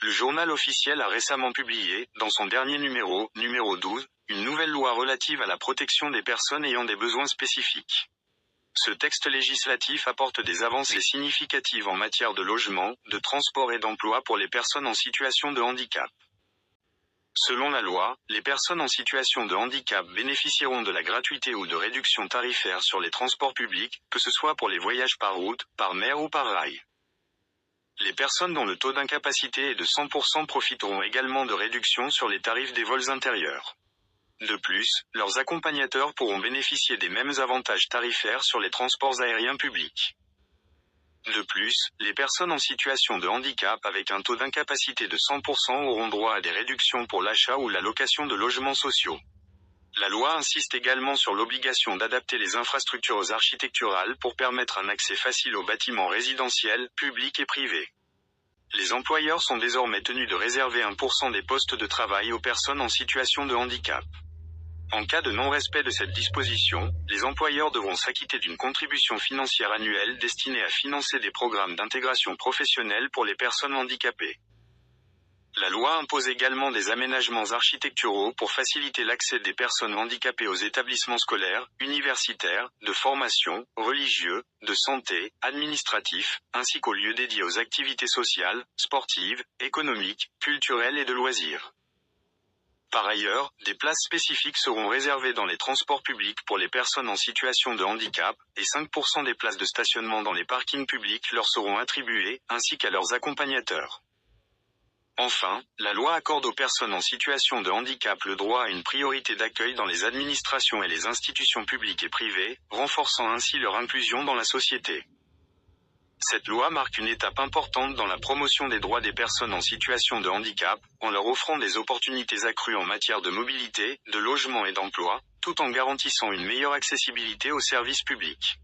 Le journal officiel a récemment publié, dans son dernier numéro, numéro 12, une nouvelle loi relative à la protection des personnes ayant des besoins spécifiques. Ce texte législatif apporte des avancées significatives en matière de logement, de transport et d'emploi pour les personnes en situation de handicap. Selon la loi, les personnes en situation de handicap bénéficieront de la gratuité ou de réduction tarifaire sur les transports publics, que ce soit pour les voyages par route, par mer ou par rail. Les personnes dont le taux d'incapacité est de 100% profiteront également de réductions sur les tarifs des vols intérieurs. De plus, leurs accompagnateurs pourront bénéficier des mêmes avantages tarifaires sur les transports aériens publics. De plus, les personnes en situation de handicap avec un taux d'incapacité de 100% auront droit à des réductions pour l'achat ou la location de logements sociaux. La loi insiste également sur l'obligation d'adapter les infrastructures architecturales pour permettre un accès facile aux bâtiments résidentiels, publics et privés. Les employeurs sont désormais tenus de réserver 1% des postes de travail aux personnes en situation de handicap. En cas de non-respect de cette disposition, les employeurs devront s'acquitter d'une contribution financière annuelle destinée à financer des programmes d'intégration professionnelle pour les personnes handicapées. La loi impose également des aménagements architecturaux pour faciliter l'accès des personnes handicapées aux établissements scolaires, universitaires, de formation, religieux, de santé, administratifs, ainsi qu'aux lieux dédiés aux activités sociales, sportives, économiques, culturelles et de loisirs. Par ailleurs, des places spécifiques seront réservées dans les transports publics pour les personnes en situation de handicap, et 5% des places de stationnement dans les parkings publics leur seront attribuées, ainsi qu'à leurs accompagnateurs. Enfin, la loi accorde aux personnes en situation de handicap le droit à une priorité d'accueil dans les administrations et les institutions publiques et privées, renforçant ainsi leur inclusion dans la société. Cette loi marque une étape importante dans la promotion des droits des personnes en situation de handicap, en leur offrant des opportunités accrues en matière de mobilité, de logement et d'emploi, tout en garantissant une meilleure accessibilité aux services publics.